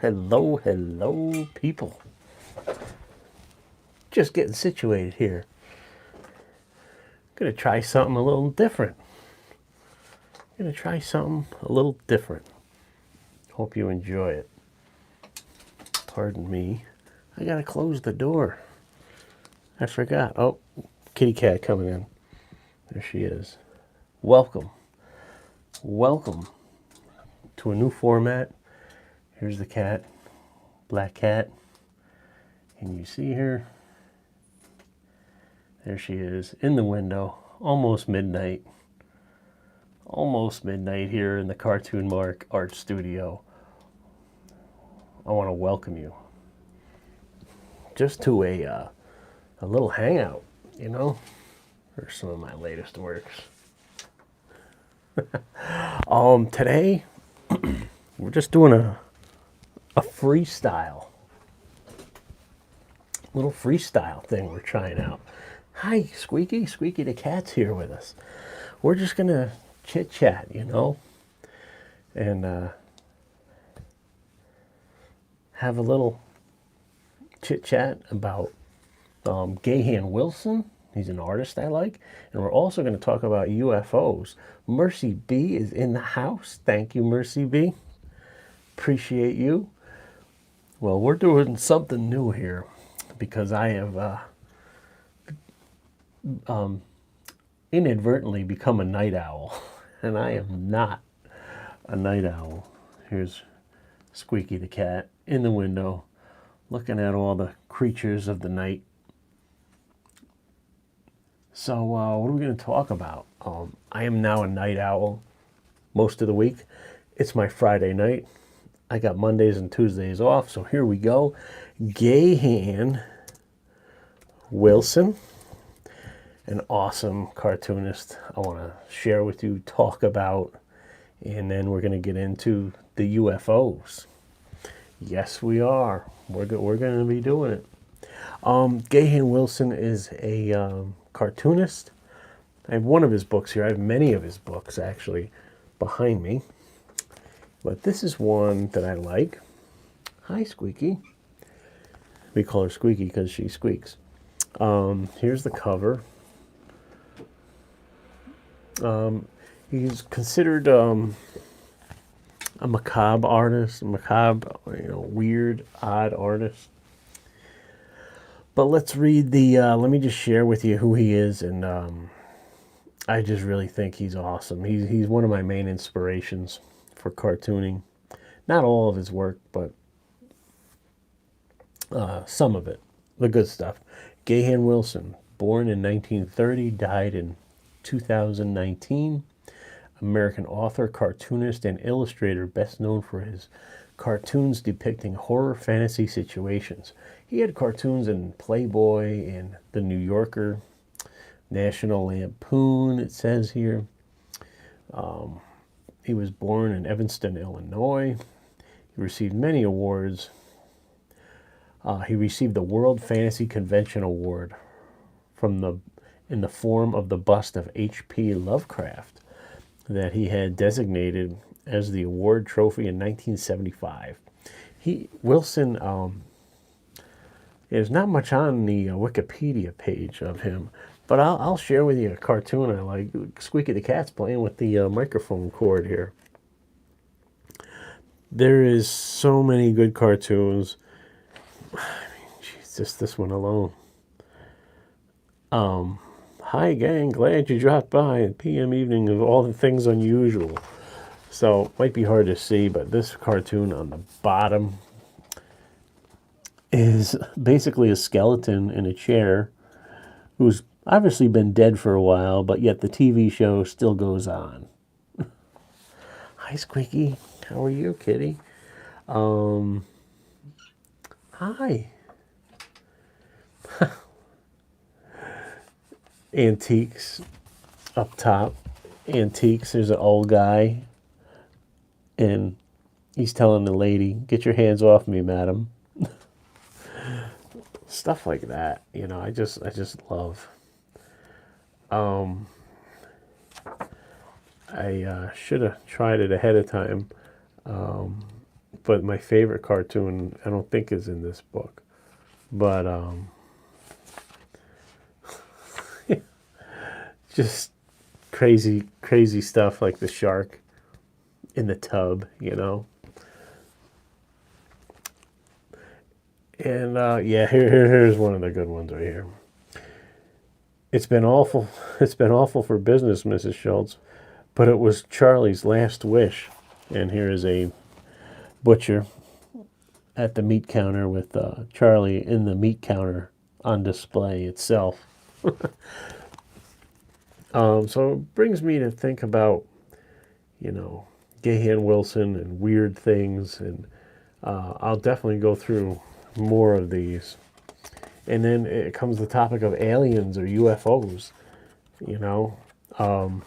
Hello, hello, people. Just getting situated here. Gonna try something a little different. Hope you enjoy it. Pardon me. I gotta close the door. I forgot. Oh, kitty cat coming in. There she is. Welcome. Welcome to a new format. Here's the cat. Black cat. Can you see her? There she is in the window. Almost midnight. Almost midnight here in the Cartoon Mark Art Studio. I want to welcome you just to a little hangout, you know, for some of my latest works. Today we're just doing a freestyle, little freestyle thing we're trying out. Hi, Squeaky. Squeaky the cat's here with us. We're just gonna chit chat, you know, and have a little chit chat about Gahan Wilson. He's an artist I like. And we're also going to talk about UFOs. Mercy B is in the house. Thank you, Mercy B. Appreciate you. Well, we're doing something new here because I have inadvertently become a night owl. And I am not a night owl. Here's Squeaky the cat in the window, looking at all the creatures of the night. So what are we going to talk about? I am now a night owl most of the week. It's my Friday night. I got Mondays and Tuesdays off, so here we go. Gahan Wilson, an awesome cartoonist I want to share with you, talk about, and then we're going to get into the UFOs. Yes, we are. We're going to be doing it. Gahan Wilson is a cartoonist. I have one of his books here. I have many of his books, actually, behind me. But this is one that I like. Hi, Squeaky. We call her Squeaky because she squeaks. Here's the cover. He's considered a macabre artist, weird, odd artist. But let's read the, let me just share with you who he is, and I just really think he's awesome. He's one of my main inspirations for cartooning. Not all of his work, but some of it, the good stuff. Gahan Wilson, born in 1930, died in 2019. American author, cartoonist, and illustrator, best known for his cartoons depicting horror fantasy situations. He had cartoons in Playboy and The New Yorker, National Lampoon, it says here. He was born in Evanston, Illinois. He received many awards. He received the World Fantasy Convention Award in the form of the bust of H.P. Lovecraft that he had designated as the award trophy in 1975. Wilson, there's not much on the Wikipedia page of him, but I'll share with you a cartoon I like. Squeaky the cat's playing with the microphone cord here. There is so many good cartoons. I mean, just this one alone. Hi gang, glad you dropped by at PM evening of all the things unusual. So might be hard to see, but this cartoon on the bottom is basically a skeleton in a chair who's obviously been dead for a while, but yet the TV show still goes on. Hi, Squeaky. How are you, kitty? Hi. Antiques up top. Antiques. There's an old guy, and he's telling the lady, "Get your hands off me, madam." Stuff like that, you know. I just love. I should have tried it ahead of time, but my favorite cartoon, I don't think is in this book, but just crazy stuff like the shark in the tub, you know. And yeah, here's one of the good ones right here. It's been awful. It's been awful for business, Mrs. Schultz, but it was Charlie's last wish. And here is a butcher at the meat counter with Charlie in the meat counter on display itself. So it brings me to think about, you know, Gahan Wilson and weird things, and I'll definitely go through more of these. And then it comes the topic of aliens or UFOs, you know. I'm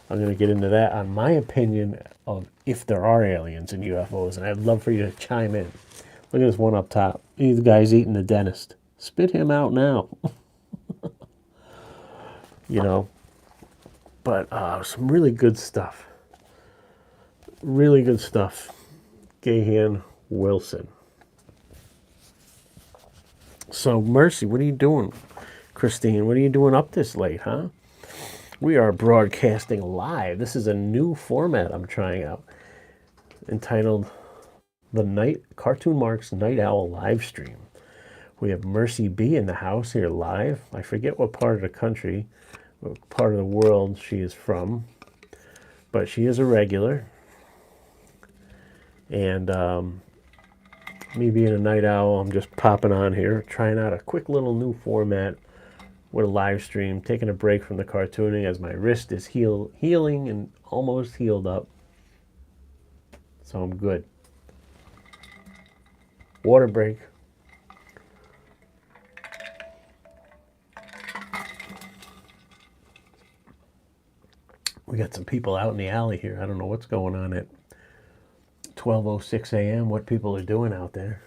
going to get into that on my opinion of if there are aliens and UFOs, and I'd love for you to chime in. Look at this one up top. The guy's eating the dentist. Spit him out now. You know. But some really good stuff. Really good stuff. Gahan Wilson. So, Mercy, what are you doing? Christine, what are you doing up this late, huh? We are broadcasting live. This is a new format I'm trying out, entitled the Cartoon Marks Night Owl live stream. We have Mercy B in the house here live. I forget what part of the country, what part of the world she is from, but she is a regular. And me being a night owl, I'm just popping on here, trying out a quick little new format with a live stream, taking a break from the cartooning as my wrist is healing and almost healed up. So I'm good. Water break. We got some people out in the alley here. I don't know what's going on at 12:06 a.m. What people are doing out there.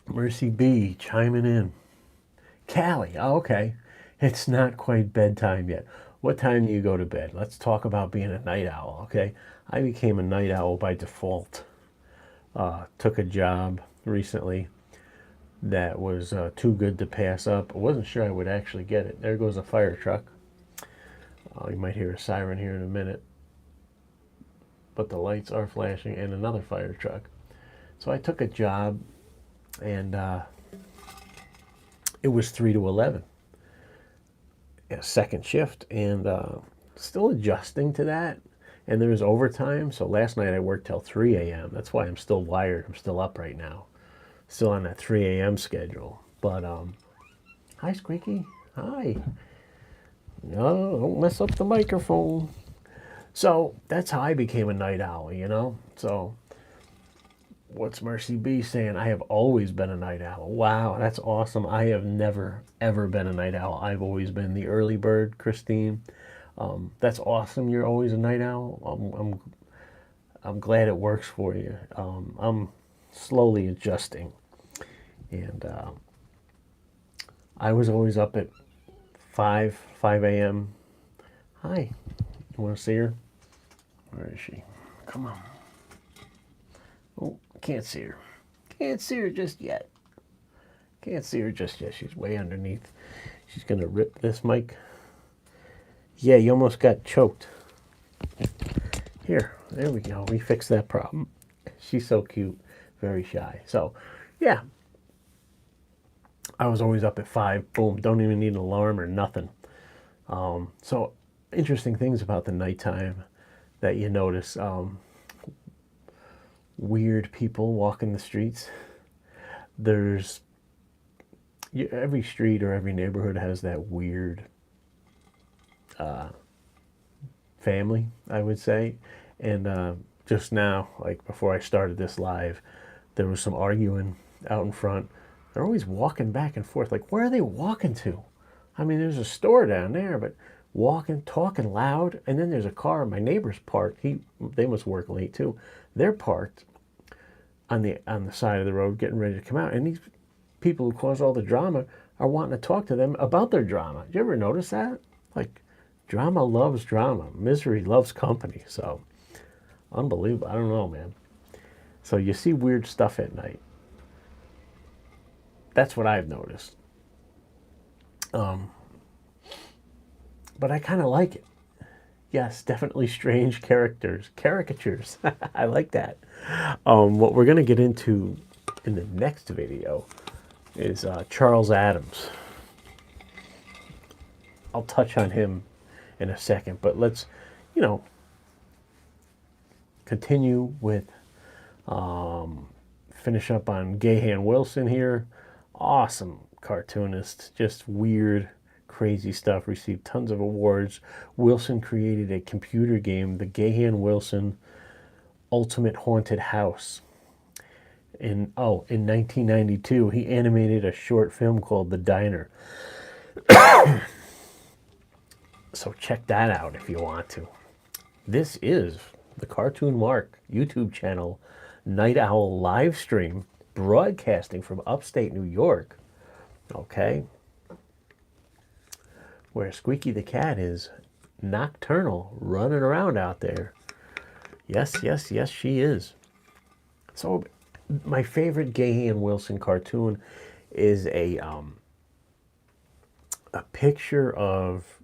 Mercy B chiming in. Callie, oh, okay. It's not quite bedtime yet. What time do you go to bed? Let's talk about being a night owl, okay? I became a night owl by default. Took a job recently that was too good to pass up. I wasn't sure I would actually get it. There goes a fire truck. You might hear a siren here in a minute. But the lights are flashing and another fire truck. So I took a job, and it was 3 to 11. A second shift, and still adjusting to that. And there was overtime, so last night I worked till 3 a.m. That's why I'm still wired. I'm still up right now. Still on that 3 a.m. schedule. But, hi, Squeaky. Hi. No, don't mess up the microphone. So that's how I became a night owl, you know? So what's Mercy B saying? I have always been a night owl. Wow, that's awesome. I have never, ever been a night owl. I've always been the early bird, Christine. That's awesome. You're always a night owl. I'm glad it works for you. I'm slowly adjusting. And I was always up at 5 a.m. Hi. You want to see her? Where is she? Come on. Oh, can't see her. Can't see her just yet. Can't see her just yet. She's way underneath. She's going to rip this mic. Yeah, you almost got choked. Here, there we go. We fixed that problem. She's so cute. Very shy. So, yeah. I was always up at 5. Boom. Don't even need an alarm or nothing. So, interesting things about the nighttime that you notice. Weird people walking the streets. There's every street or every neighborhood has that weird family, I would say. And just now, like before I started this live, there was some arguing out in front. They're always walking back and forth. Like, where are they walking to? I mean, there's a store down there, but walking, talking loud, and then there's a car. My neighbor's parked. They must work late too. They're parked on the side of the road, getting ready to come out. And these people who cause all the drama are wanting to talk to them about their drama. Did you ever notice that? Like, drama loves drama. Misery loves company. So, Unbelievable. I don't know, man. So you see weird stuff at night. That's what I've noticed. But I kind of like it. Yes, definitely strange caricatures. I like that. What we're going to get into in the next video is Charles Adams. I'll touch on him in a second, but let's, continue with, finish up on Gahan Wilson here. Awesome cartoonist, just weird, crazy stuff, received tons of awards. Wilson created a computer game, the Gahan Wilson Ultimate Haunted House. In 1992, he animated a short film called The Diner. So check that out if you want to. This is the Cartoon Mark YouTube channel, Night Owl live stream, broadcasting from upstate New York. Okay. Where Squeaky the cat is nocturnal, running around out there. Yes, yes, yes, she is. So my favorite Gahan Wilson cartoon is a picture of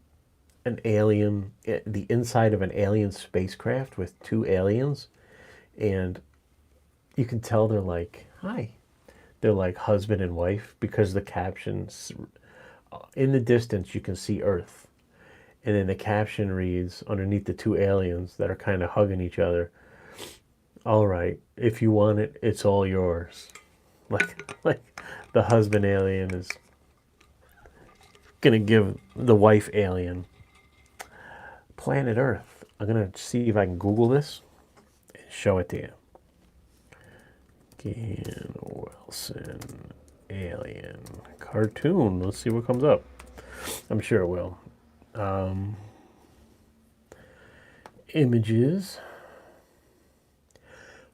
an alien, the inside of an alien spacecraft with two aliens, and you can tell they're like, hi. They're like husband and wife, because the captions, in the distance you can see Earth, and then the caption reads underneath the two aliens that are kind of hugging each other, all right, if you want it, it's all yours. Like the husband alien is gonna give the wife alien planet Earth. I'm gonna see if I can Google this and show it to you. Gahan Wilson alien cartoon. Let's see what comes up. I'm sure it will. Images.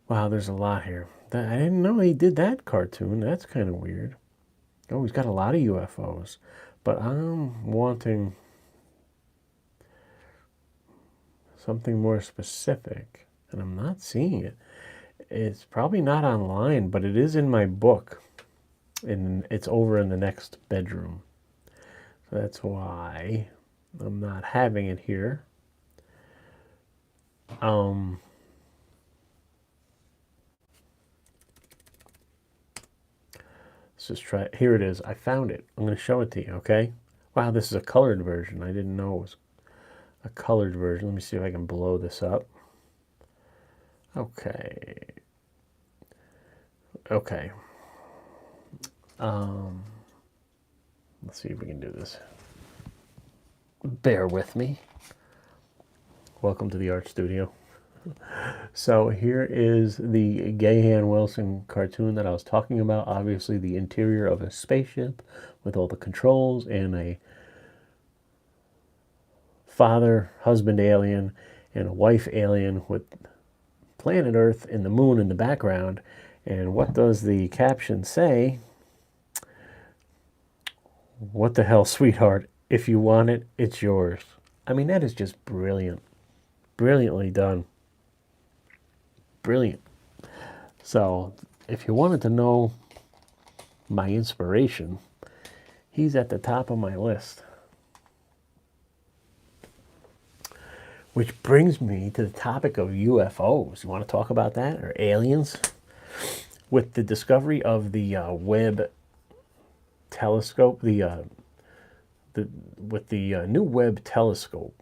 Wow, there's a lot here. I didn't know he did that cartoon. That's kind of weird. Oh, he's got a lot of UFOs. But I'm wanting something more specific, and I'm not seeing it. It's probably not online, but it is in my book, and it's over in the next bedroom. So that's why I'm not having it here. Let's just try it. Here it is. I found it. I'm going to show it to you, okay? Wow, this is a colored version. I didn't know it was a colored version. Let me see if I can blow this up. Okay. Okay. Let's see if we can do this. Bear with me. Welcome to the art studio. So here is the Gahan Wilson cartoon that I was talking about. Obviously the interior of a spaceship with all the controls, and a father, husband alien, and a wife alien with planet Earth and the moon in the background. And what does the caption say? What the hell, sweetheart? If you want it, it's yours. I mean, that is just brilliant. Brilliantly done. Brilliant. So, if you wanted to know my inspiration, he's at the top of my list. Which brings me to the topic of UFOs. You want to talk about that, or aliens? With the discovery of the Webb telescope, with the new Webb telescope,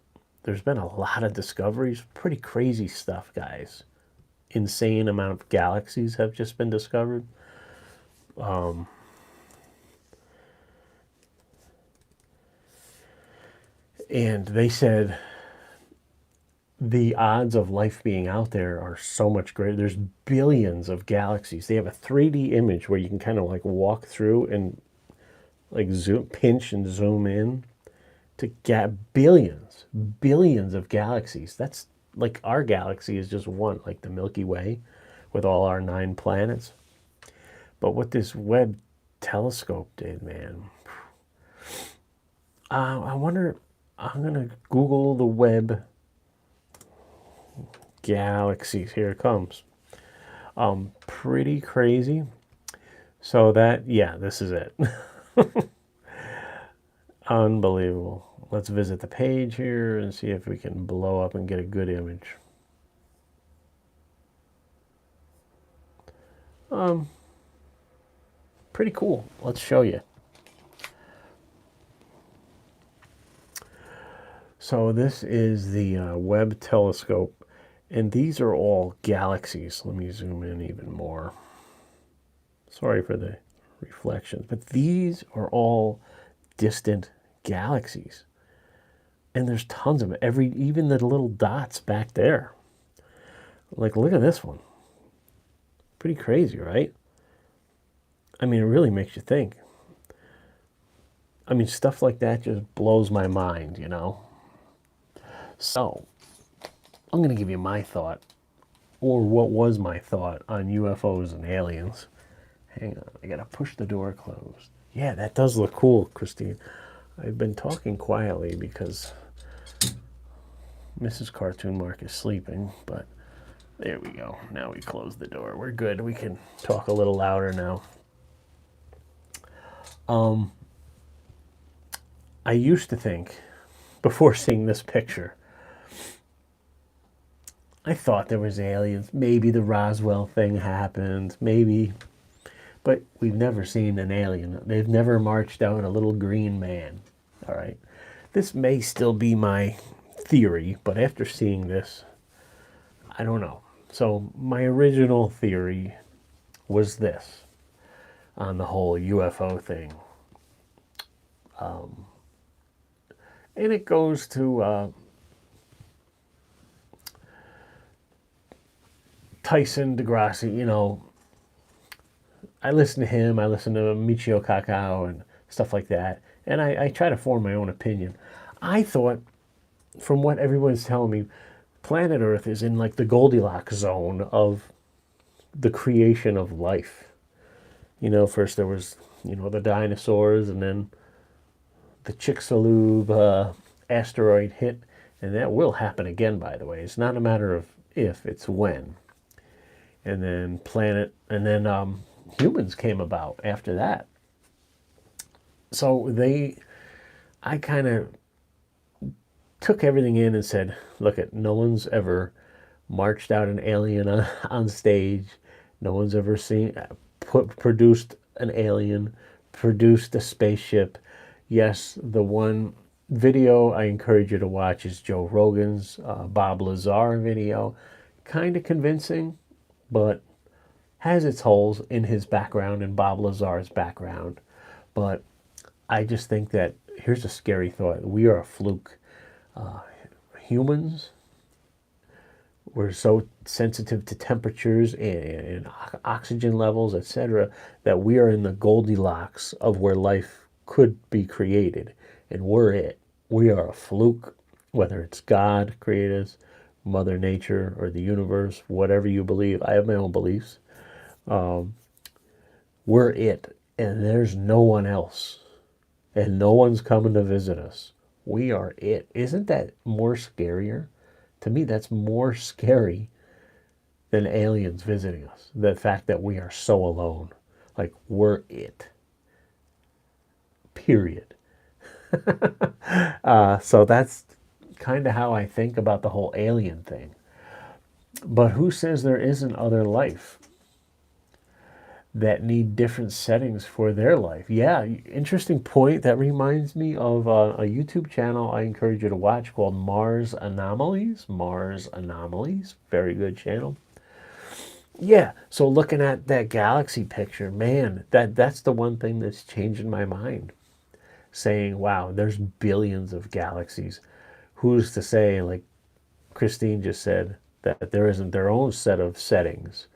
there's been a lot of discoveries. Pretty crazy stuff, guys. Insane amount of galaxies have just been discovered. And they said the odds of life being out there are so much greater. There's billions of galaxies. They have a 3D image where you can kind of like walk through and like zoom, pinch and zoom in to get billions of galaxies. That's like our galaxy is just one, like the Milky Way with all our 9 planets. But what this Webb telescope did, man, I wonder, I'm going to Google the Webb galaxies. Here it comes. Pretty crazy. So that, yeah, this is it. Unbelievable. Let's visit the page here and see if we can blow up and get a good image. Pretty cool. Let's show you. So this is the Webb telescope, and these are all galaxies. Let me zoom in even more. Sorry for the reflections, but these are all distant galaxies. And there's tons of them. Even the little dots back there. Like, look at this one. Pretty crazy, right? I mean, it really makes you think. I mean, stuff like that just blows my mind, you know? So, I'm going to give you my thought, or what was my thought on UFOs and aliens. Hang on, I got to push the door closed. Yeah, that does look cool, Christine. I've been talking quietly because Mrs. Cartoon Mark is sleeping, but there we go. Now we close the door. We're good. We can talk a little louder now. I used to think, before seeing this picture, I thought there was aliens. Maybe the Roswell thing happened. Maybe. But we've never seen an alien. They've never marched out a little green man. All right. This may still be my theory, but after seeing this, I don't know. So my original theory was this on the whole UFO thing. And it goes to Tyson DeGrassi, you know. I listen to him, I listen to Michio Kaku and stuff like that, and I try to form my own opinion. I thought, from what everyone's telling me, planet Earth is in like the Goldilocks zone of the creation of life. You know, first there was, you know, the dinosaurs, and then the Chicxulub asteroid hit, and that will happen again, by the way. It's not a matter of if, it's when. And then humans came about after that. So I kind of took everything in and said, look, no one's ever marched out an alien on stage. No one's ever produced an alien, produced a spaceship. Yes, the one video I encourage you to watch is Joe Rogan's Bob Lazar video. Kind of convincing, but has its holes in his background and Bob Lazar's background. But I just think that, here's a scary thought. We are a fluke. Humans, we're so sensitive to temperatures and oxygen levels, etc., that we are in the Goldilocks of where life could be created. And we're it. We are a fluke, whether it's God created us, Mother Nature, or the universe, whatever you believe. I have my own beliefs. We're it, and there's no one else, and no one's coming to visit us. We are it. Isn't that more scarier? To me, that's more scary than aliens visiting us. The fact that we are so alone. Like, we're it. Period. So that's kind of how I think about the whole alien thing. But who says there isn't other life that need different settings for their life? Yeah, interesting point. That reminds me of a YouTube channel I encourage you to watch called Mars Anomalies. Mars Anomalies, very good channel. Yeah, so looking at that galaxy picture, man, that's the one thing that's changing my mind. Saying, wow, there's billions of galaxies. Who's to say, like Christine just said, that there isn't their own set of settings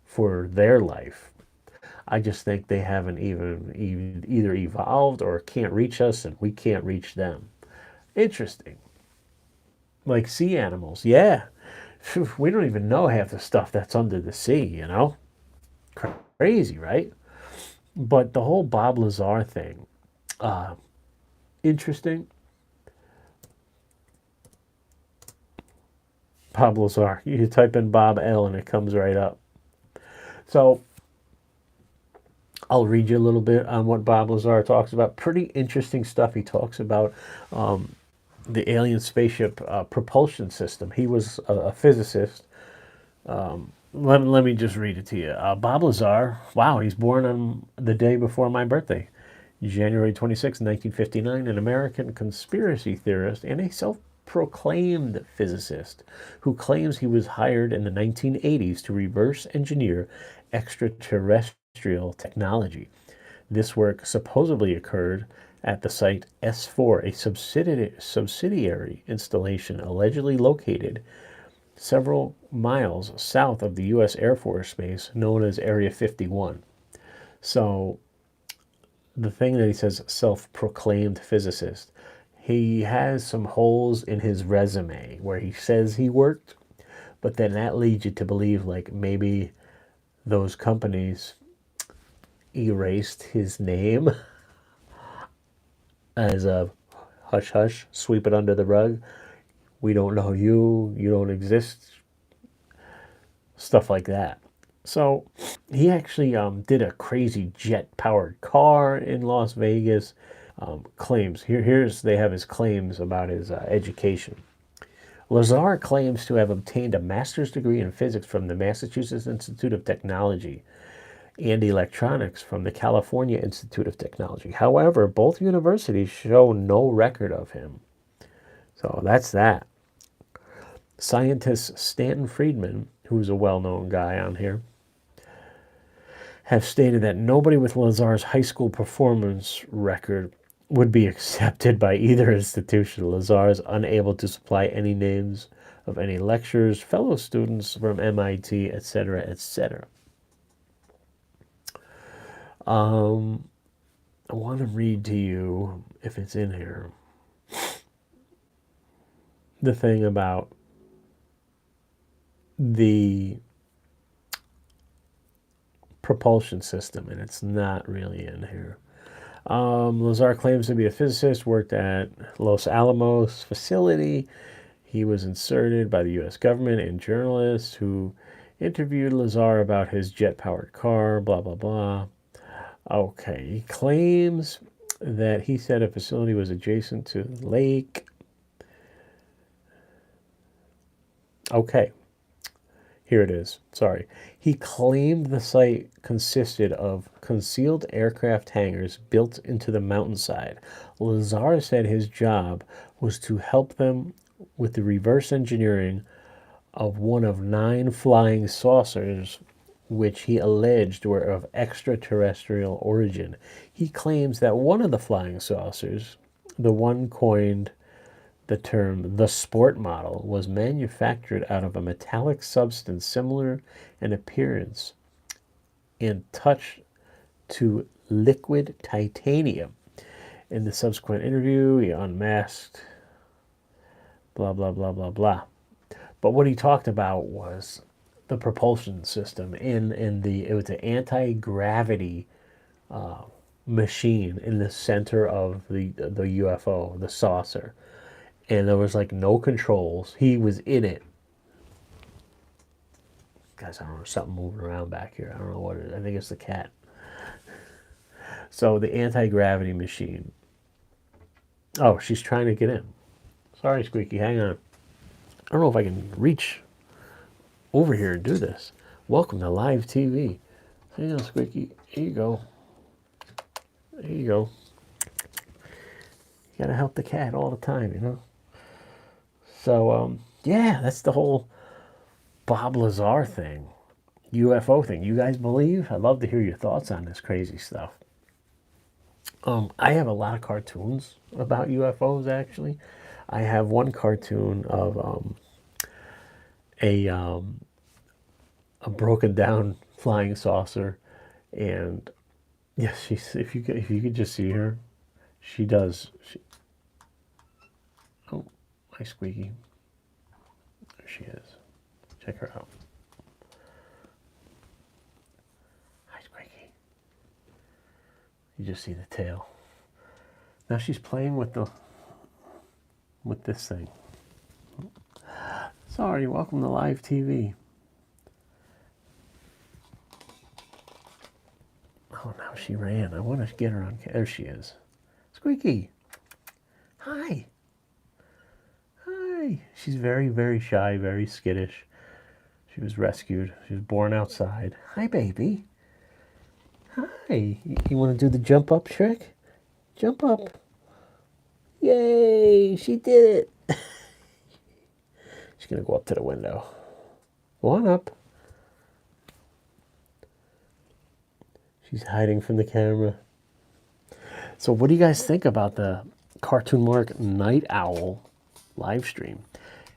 for their life? I just think they haven't even either evolved or can't reach us, and we can't reach them. Interesting. Like sea animals, yeah. We don't even know half the stuff that's under the sea, you know? Crazy, right? But the whole Bob Lazar thing, interesting. Bob Lazar. You type in Bob L and it comes right up. So I'll read you a little bit on what Bob Lazar talks about. Pretty interesting stuff. He talks about the alien spaceship propulsion system. He was a physicist. Let me just read it to you. Bob Lazar, wow, he's born on the day before my birthday, January 26, 1959, an American conspiracy theorist and a self-proclaimed physicist who claims he was hired in the 1980s to reverse engineer extraterrestrial technology. This work supposedly occurred at the site S4, a subsidiary installation allegedly located several miles south of the U.S. Air Force Base known as Area 51. So the thing that he says, self-proclaimed physicist, he has some holes in his resume where he says he worked, but then that leads you to believe like maybe those companies erased his name as a hush hush, sweep it under the rug. We don't know you, you don't exist, stuff like that. So he actually did a crazy jet-powered car in Las Vegas. Claims here's they have his claims about his education. Lazar claims to have obtained a master's degree in physics from the Massachusetts Institute of Technology and electronics from the California Institute of Technology. However, both universities show no record of him. So that's that. Scientist Stanton Friedman, who's a well-known guy on here, have stated that nobody with Lazar's high school performance record would be accepted by either institution. Lazar is unable to supply any names of any lecturers, fellow students from MIT, etc., etc. I want to read to you, if it's in here, the thing about the propulsion system, and it's not really in here. Lazar claims to be a physicist, worked at Los Alamos facility. He was inserted by the U.S. government and journalists who interviewed Lazar about his jet-powered car, blah, blah, blah. Okay, he claims that he said a facility was adjacent to the lake. Okay, here it is. Sorry. He claimed the site consisted of concealed aircraft hangars built into the mountainside. Lazar said his job was to help them with the reverse engineering of one of 9 flying saucers which he alleged were of extraterrestrial origin. He claims that one of the flying saucers, the one coined the term the sport model, was manufactured out of a metallic substance similar in appearance and touch to liquid titanium. In the subsequent interview, he unmasked blah, blah, blah, blah, blah. But what he talked about was the propulsion system it was an anti-gravity machine in the center of the UFO, the saucer. And there was like no controls. He was in it. Guys, I don't know, something moving around back here. I don't know what it is. I think it's the cat. So the anti-gravity machine. Oh, she's trying to get in. Sorry, Squeaky, hang on. I don't know if I can reach over here and do this. Welcome to live TV. Hang on, Squeaky. Here you go. There you go. You gotta help the cat all the time, you know? So, yeah, that's the whole Bob Lazar thing. UFO thing. You guys believe? I'd love to hear your thoughts on this crazy stuff. I have a lot of cartoons about UFOs, actually. I have one cartoon of a broken down flying saucer, and yes, she's if you could just see her, she does. Oh, hi Squeaky. There she is. Check her out. Hi Squeaky. You just see the tail. Now she's playing with this thing. Sorry, welcome to live TV. Oh, now she ran. I want to get her on. There she is. Squeaky. Hi. Hi. She's very, very shy, very skittish. She was rescued. She was born outside. Hi, baby. Hi. You want to do the jump up trick? Jump up. Yay, she did it. She's going to go up to the window. Go on up. She's hiding from the camera. So what do you guys think about the Cartoon Mark Night Owl live stream?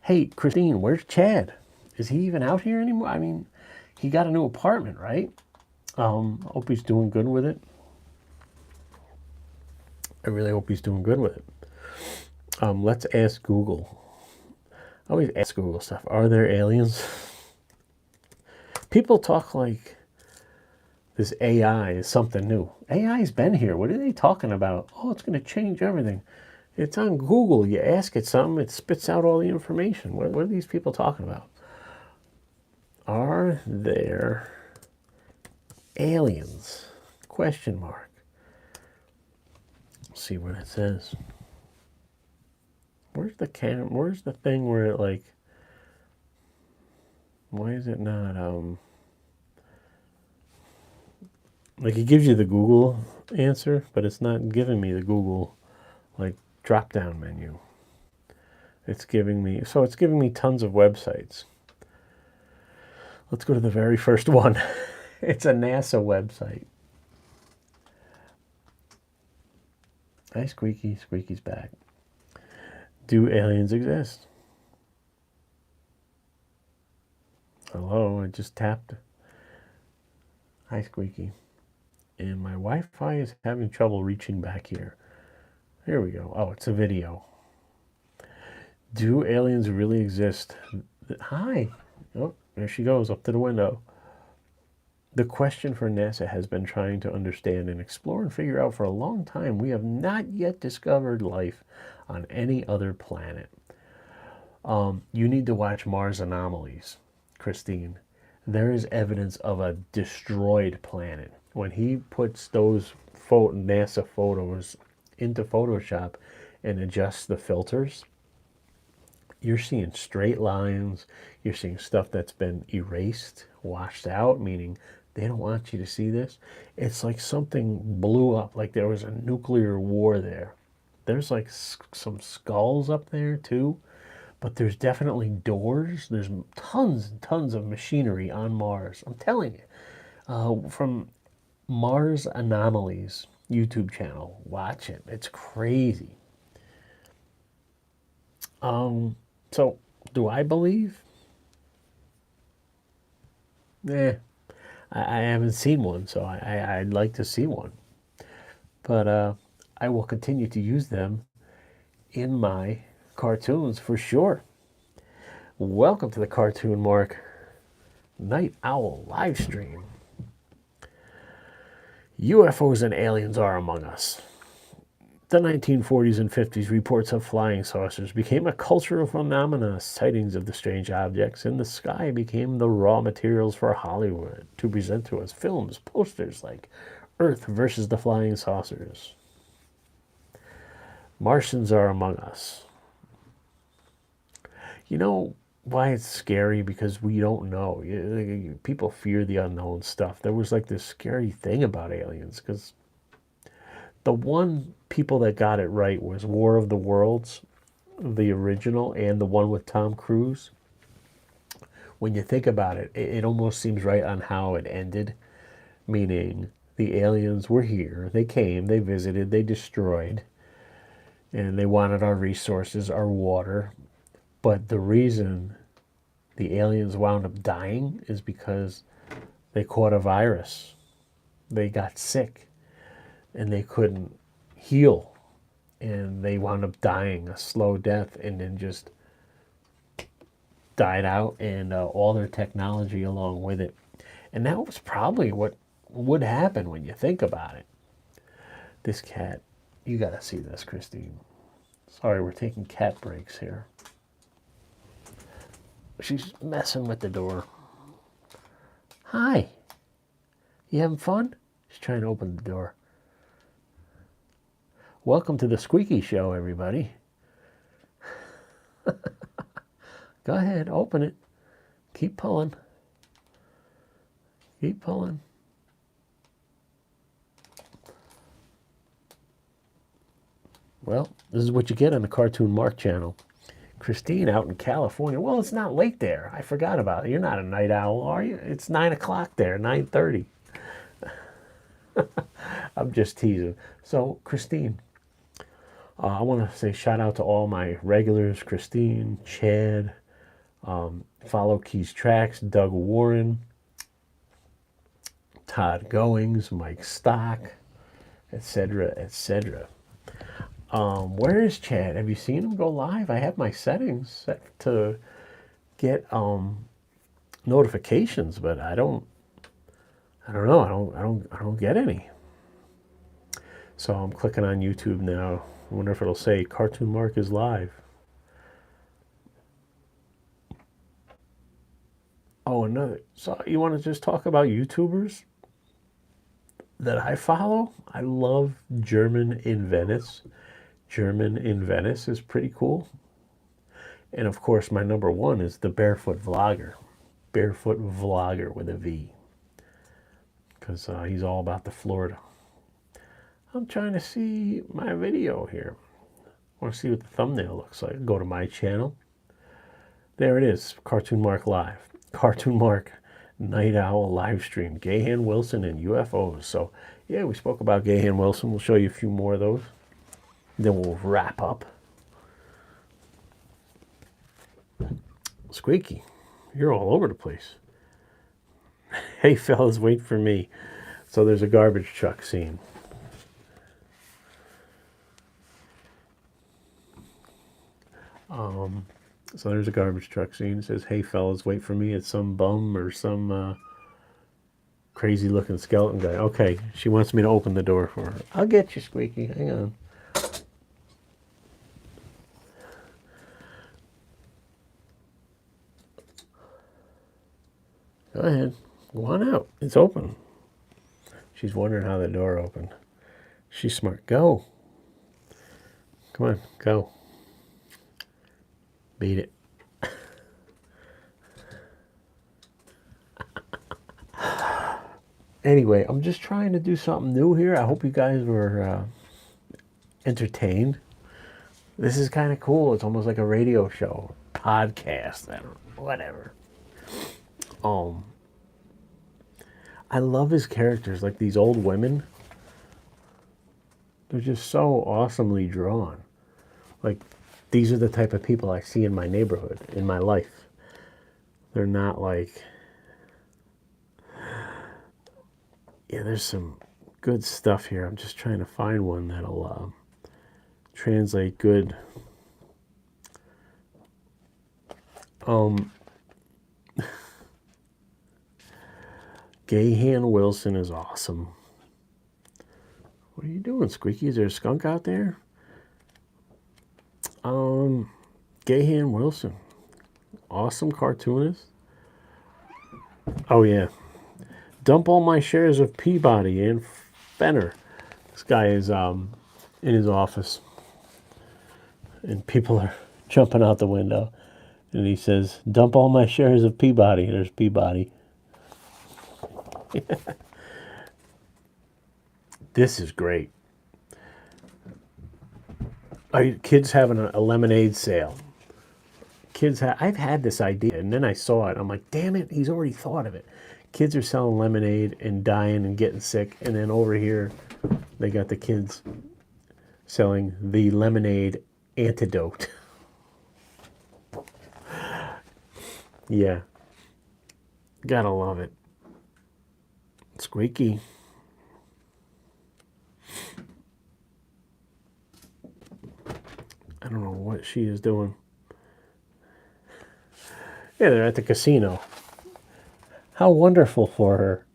Hey, Christine, where's Chad? Is he even out here anymore? I mean, he got a new apartment, right? Hope he's doing good with it. I really hope he's doing good with it. Let's ask Google. I always ask Google stuff. Are there aliens? People talk like this AI is something new. AI's been here. What are they talking about? Oh, it's going to change everything. It's on Google. You ask it something, it spits out all the information. What are these people talking about? Are there aliens? Question mark. Let's see what it says. Where's the where's the thing where it like, why is it not, like it gives you the Google answer, but it's not giving me the Google, like, drop-down menu. It's giving me, so it's giving me tons of websites. Let's go to the very first one. It's a NASA website. Hi, Squeaky. Squeaky's back. Do aliens exist? Hello, I just tapped. Hi, Squeaky. And my Wi-Fi is having trouble reaching back here. Here we go. Oh, it's a video. Do aliens really exist? Hi. Oh, there she goes, up to the window. The question for NASA has been trying to understand and explore and figure out for a long time. We have not yet discovered life on any other planet. You need to watch Mars Anomalies, Christine. There is evidence of a destroyed planet. When he puts those NASA photos into Photoshop and adjusts the filters, you're seeing straight lines. You're seeing stuff that's been erased, washed out, meaning they don't want you to see this. It's like something blew up, like there was a nuclear war there. There's like some skulls up there too, but there's definitely doors. There's tons and tons of machinery on Mars. I'm telling you. From Mars Anomalies YouTube channel. Watch it. It's crazy. So do I believe? I haven't seen one, so I'd like to see one. But I will continue to use them in my cartoons for sure. Welcome to the Cartoon Mark Night Owl live stream. UFOs and aliens are among us. The 1940s and 50s, reports of flying saucers became a cultural phenomenon. Sightings of the strange objects in the sky became the raw materials for Hollywood to present to us films, posters like Earth versus the Flying Saucers. Martians are among us. You know why it's scary? Because we don't know. People fear the unknown stuff. There was like this scary thing about aliens, because the one people that got it right was War of the Worlds, the original, and the one with Tom Cruise. When you think about it, it almost seems right on how it ended, meaning the aliens were here, they came, they visited, they destroyed, and they wanted our resources, our water. But the reason the aliens wound up dying is because they caught a virus. They got sick and they couldn't heal, and they wound up dying a slow death, and then just died out, and all their technology along with it. And that was probably what would happen when you think about it. This cat, you gotta see this, Christine. Sorry, we're taking cat breaks here. She's messing with the door. Hi. You having fun? She's trying to open the door. Welcome to the Squeaky Show, everybody. Go ahead, open it. Keep pulling. Keep pulling. Well, this is what you get on the Cartoon Mark channel. Christine out in California. Well, it's not late there. I forgot about it. You're not a night owl, are you? It's 9 o'clock there, 9:30. I'm just teasing. So, Christine, I want to say shout out to all my regulars, Christine, Chad, Follow Keys Tracks, Doug Warren, Todd Goings, Mike Stock, etc., etc. Where is Chad? Have you seen him go live? I have my settings set to get notifications, but I don't know. I don't get any. So I'm clicking on YouTube now. I wonder if it'll say Cartoon Mark is live. Oh, another. So you want to just talk about YouTubers that I follow? I love German in Venice. German in Venice is pretty cool. And of course, my number one is the Barefoot Vlogger. Barefoot Vlogger with a V. Because he's all about the Florida. I'm trying to see my video here. I want to see what the thumbnail looks like. Go to my channel. There it is. Cartoon Mark Live. Cartoon Mark Night Owl live stream. Gahan Wilson and UFOs. So, yeah, we spoke about Gahan Wilson. We'll show you a few more of those. Then we'll wrap up. Squeaky, you're all over the place. Hey, fellas, wait for me. So there's a garbage truck scene. So there's a garbage truck scene. It says, hey, fellas, wait for me. It's some bum or some crazy looking skeleton guy. Okay, she wants me to open the door for her. I'll get you, Squeaky. Hang on. Go ahead. Go on out. It's open. She's wondering how the door opened. She's smart. Go. Come on. Go. Beat it. Anyway, I'm just trying to do something new here. I hope you guys were entertained. This is kind of cool. It's almost like a radio show, podcast, I don't know, whatever. I love his characters, like these old women. They're just so awesomely drawn. Like, these are the type of people I see in my neighborhood, in my life. They're not like... Yeah, there's some good stuff here. I'm just trying to find one that'll translate good. Gahan Wilson is awesome. What are you doing, Squeaky? Is there a skunk out there? Gahan Wilson. Awesome cartoonist. Oh, yeah. Dump all my shares of Peabody and Fenner. This guy is in his office. And people are jumping out the window. And he says, dump all my shares of Peabody. There's Peabody. This is great. Kids having a lemonade sale. I've had this idea, and then I saw it. I'm like, damn it, he's already thought of it. Kids are selling lemonade and dying and getting sick, and then over here, they got the kids selling the lemonade antidote. Yeah. Gotta love it. Squeaky. I don't know what she is doing. Yeah, they're at the casino. How wonderful for her.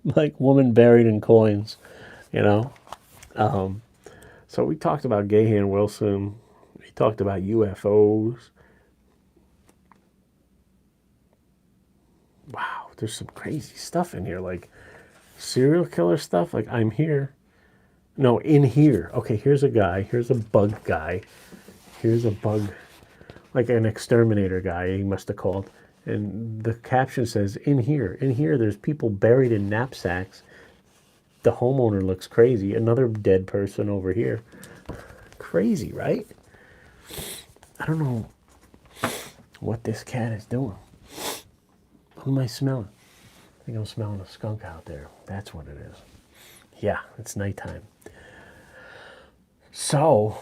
Like woman buried in coins, you know. So we talked about Gahan Wilson. We talked about UFOs. Wow, there's some crazy stuff in here, like serial killer stuff. Like, I'm here. No, in here. Okay, here's a guy. Here's a bug guy. Here's a bug, like an exterminator guy, he must have called. And the caption says, in here. In here, there's people buried in knapsacks. The homeowner looks crazy. Another dead person over here. Crazy, right? I don't know what this cat is doing. What am I smelling? I think I'm smelling a skunk out there. That's what it is. Yeah, it's nighttime. So,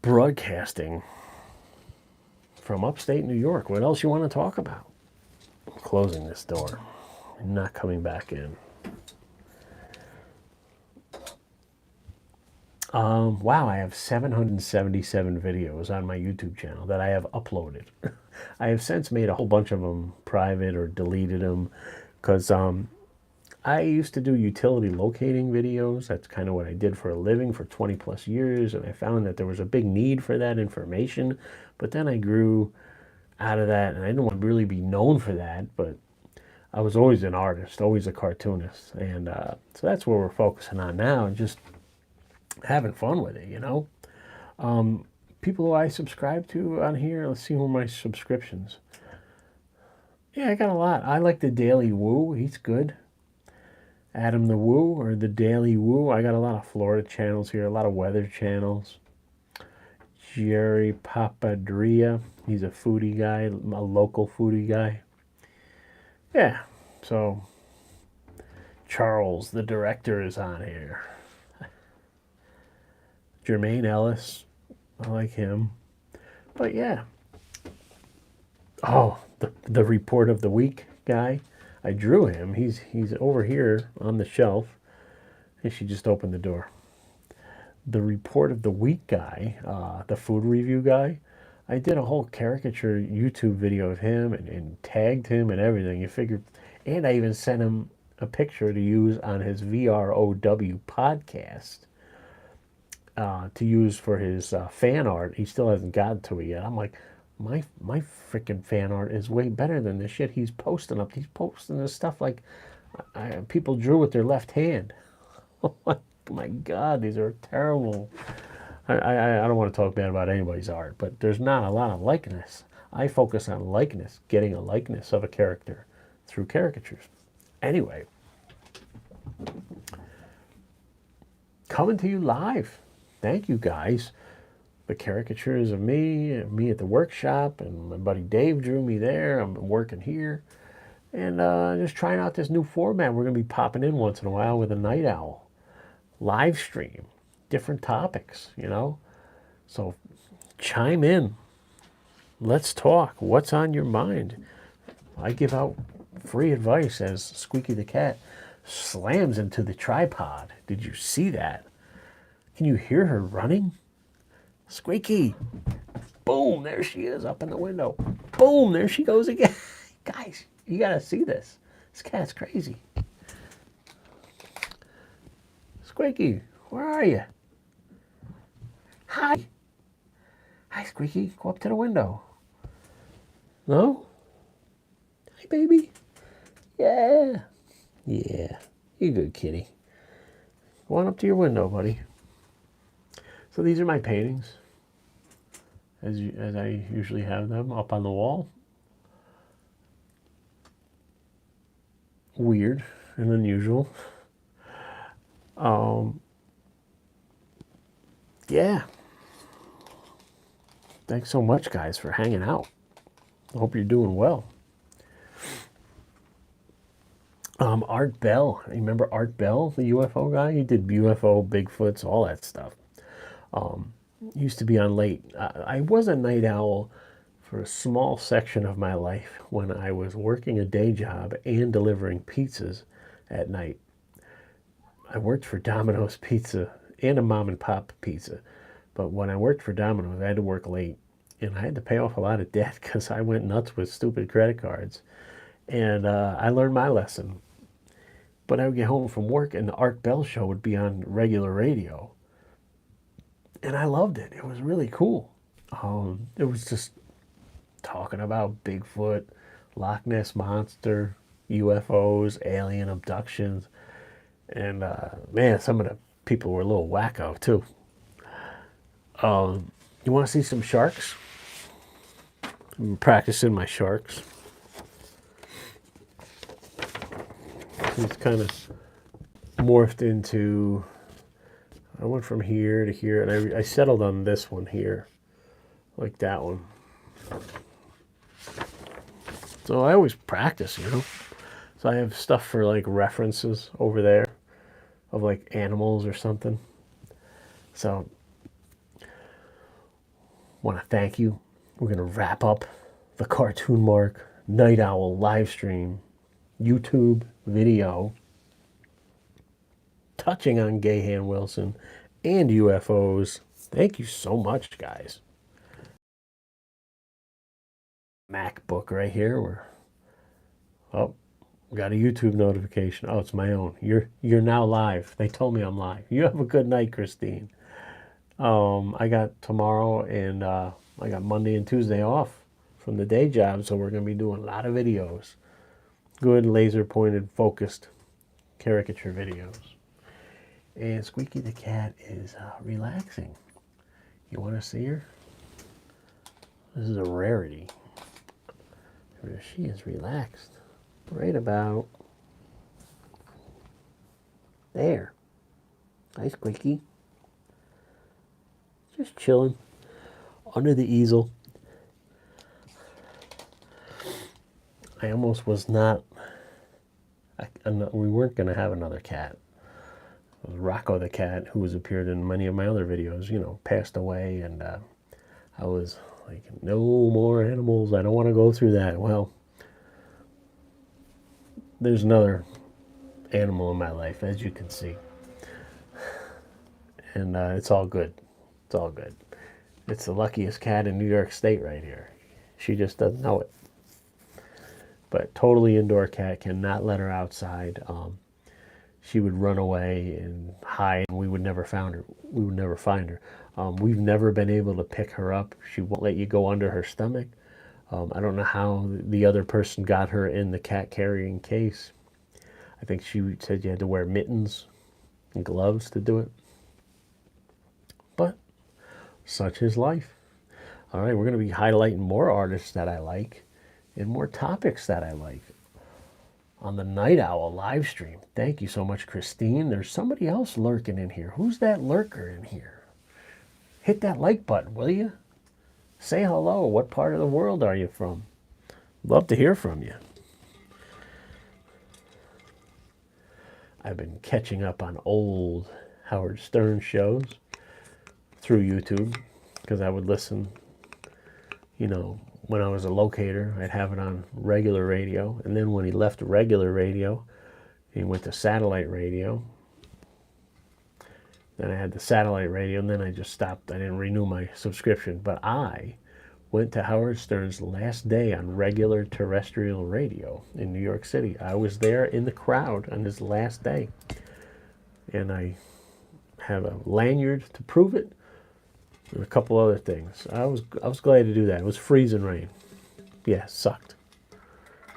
broadcasting from upstate New York. What else you want to talk about? I'm closing this door. I'm not coming back in. Wow, I have 777 videos on my YouTube channel that I have uploaded. I have since made a whole bunch of them private or deleted them because I used to do utility locating videos. That's kind of what I did for a living for 20 plus years, and I found that there was a big need for that information. But then I grew out of that, and I didn't want to really be known for that, but I was always an artist, always a cartoonist, and so that's where we're focusing on now, and just having fun with it, you know. People who I subscribe to on here, let's see who are my subscriptions. Yeah, I got a lot. I like the Daily Woo, he's good. Adam the Woo, or the Daily Woo. I got a lot of Florida channels here, a lot of weather channels. Jerry Papadria, he's a foodie guy, a local foodie guy. Yeah, so Charles, the director, is on here. Jermaine Ellis, I like him. But yeah. Oh, the report of the week guy. I drew him. He's over here on the shelf. And she just opened the door. The report of the week guy, the food review guy. I did a whole caricature YouTube video of him and tagged him and everything. You figured, and I even sent him a picture to use on his VROW podcast. To use for his fan art. He still hasn't gotten to it yet. I'm like, my freaking fan art is way better than the shit he's posting up. He's posting this stuff like people drew with their left hand. Oh my God, these are terrible. I don't want to talk bad about anybody's art, but there's not a lot of likeness. I focus on likeness, getting a likeness of a character through caricatures. Anyway, coming to you live. Thank you guys. The caricatures of me at the workshop, and my buddy Dave drew me there. I'm working here, and just trying out this new format. We're going to be popping in once in a while with a night owl live stream, different topics, you know. So chime in. Let's talk. What's on your mind? I give out free advice as Squeaky the cat slams into the tripod. Did you see that? Can you hear her running? Squeaky. Boom, there she is up in the window. Boom, there she goes again. Guys, you gotta see this. This cat's crazy. Squeaky, where are you? Hi. Hi, Squeaky. Go up to the window. No? Hi, baby. Yeah. Yeah. You good kitty. Go on up to your window, buddy. So these are my paintings, as I usually have them up on the wall. Weird and unusual. Yeah. Thanks so much, guys, for hanging out. I hope you're doing well. Art Bell. Remember Art Bell, the UFO guy? He did UFO, Bigfoots, all that stuff. Used to be on late. I was a night owl for a small section of my life when I was working a day job and delivering pizzas at night. I worked for Domino's Pizza and a mom and pop pizza. But when I worked for Domino's, I had to work late. And I had to pay off a lot of debt because I went nuts with stupid credit cards. And I learned my lesson. But I would get home from work and the Art Bell show would be on regular radio. And I loved it. It was really cool. It was just talking about Bigfoot, Loch Ness Monster, UFOs, alien abductions, and man, some of the people were a little wacko too. You want to see some sharks? I'm practicing my sharks. It's kind of morphed into, I went from here to here, and I settled on this one here, like that one. So I always practice, you know. So I have stuff for like references over there of like animals or something. So want to thank you. We're going to wrap up the Cartoon Mark Night Owl live stream YouTube video touching on Gahan Wilson and UFOs. Thank you so much, guys. MacBook right here. We got a YouTube notification. Oh, it's my own. You're now live. They told me I'm live. You have a good night, Christine. I got tomorrow and I got Monday and Tuesday off from the day job, so we're going to be doing a lot of videos. Good laser pointed, focused caricature videos. And Squeaky the cat is relaxing. You want to see her? This is a rarity. She is relaxed. Right about there. Hi, Squeaky. Just chilling under the easel. I almost was not. We weren't going to have another cat. It was Rocco the cat, who has appeared in many of my other videos, you know, passed away, and I was like, no more animals. I don't want to go through that. Well, there's another animal in my life, as you can see. And it's all good. It's all good. It's the luckiest cat in New York State right here. She just doesn't know it. But totally indoor cat, cannot let her outside. She would run away and hide, and we would never find her. We would never find her. We've never been able to pick her up. She won't let you go under her stomach. I don't know how the other person got her in the cat carrying case. I think she said you had to wear mittens and gloves to do it. But such is life. All right, we're going to be highlighting more artists that I like and more topics that I like on the Night Owl live stream. Thank you so much, Christine. There's somebody else lurking in here. Who's that lurker in here? Hit that like button, will you? Say hello. What part of the world are you from? Love to hear from you. I've been catching up on old Howard Stern shows through YouTube because I would listen, you know, when I was a locator, I'd have it on regular radio. And then when he left regular radio, he went to satellite radio. Then I had the satellite radio, and then I just stopped. I didn't renew my subscription. But I went to Howard Stern's last day on regular terrestrial radio in New York City. I was there in the crowd on his last day. And I have a lanyard to prove it, and a couple other things. I was glad to do that. It was freezing rain. Yeah, it sucked.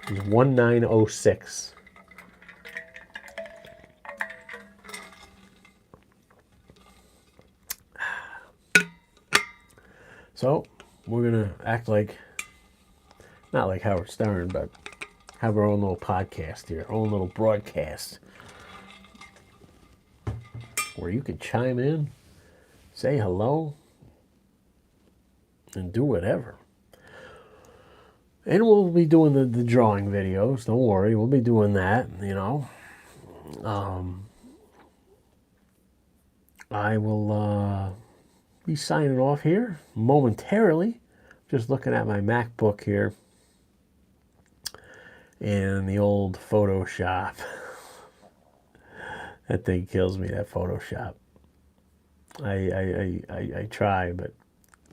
It was 1906. So we're gonna act like, not like Howard Stern, but have our own little podcast here, our own little broadcast, where you can chime in, say hello, and do whatever. And we'll be doing the drawing videos. Don't worry, we'll be doing that, you know. I will be signing off here momentarily. Just looking at my MacBook here and the old Photoshop. That thing kills me, that Photoshop. I try, but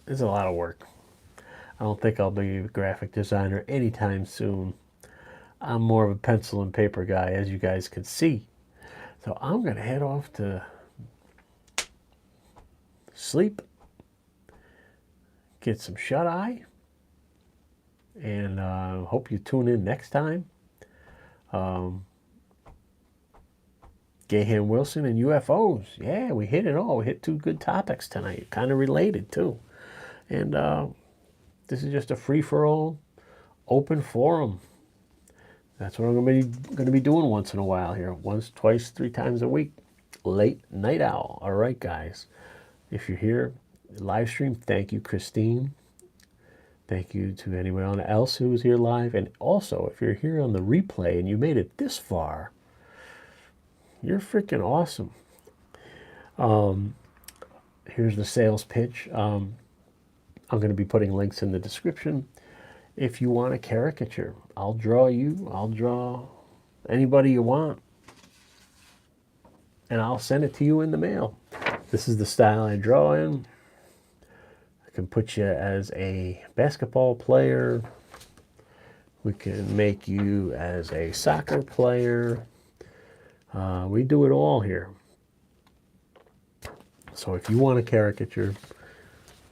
it's a lot of work. I don't think I'll be a graphic designer anytime soon. I'm more of a pencil and paper guy, as you guys can see. So I'm going to head off to sleep, get some shut-eye, and hope you tune in next time. Gahan Wilson and UFOs. Yeah, we hit it all. We hit two good topics tonight, kind of related too. And this is just a free-for-all, open forum. That's what I'm going to be doing once in a while here. Once, twice, 3 times a week. Late night owl. All right, guys. If you're here, live stream, thank you, Christine. Thank you to anyone else who was here live. And also, if you're here on the replay and you made it this far, you're freaking awesome. Here's the sales pitch. I'm going to be putting links in the description. If you want a caricature, I'll draw you. I'll draw anybody you want. And I'll send it to you in the mail. This is the style I draw in. I can put you as a basketball player. We can make you as a soccer player. We do it all here. So if you want a caricature,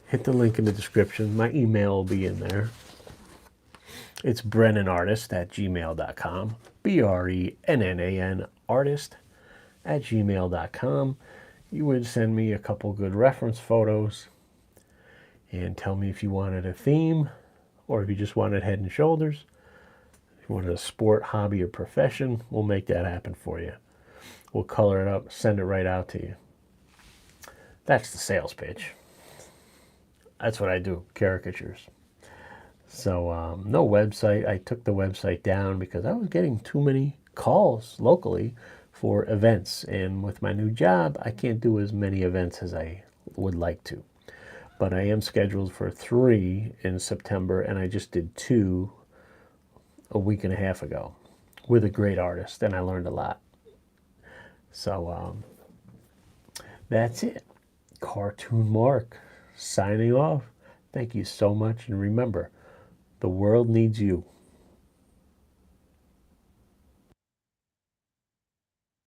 hit the link in the description. My email will be in there. It's brennanartist@gmail.com. BRENNAN artist@gmail.com. You would send me a couple good reference photos and tell me if you wanted a theme or if you just wanted Head and Shoulders. If you wanted a sport, hobby, or profession, we'll make that happen for you. We'll color it up, send it right out to you. That's the sales pitch. That's what I do, caricatures. So no website. I took the website down because I was getting too many calls locally for events. And with my new job, I can't do as many events as I would like to. But I am scheduled for 3 in September, and I just did 2 a week and a half ago with a great artist, and I learned a lot. So that's it. Cartoon Mark signing off. Thank you so much. And remember, the world needs you.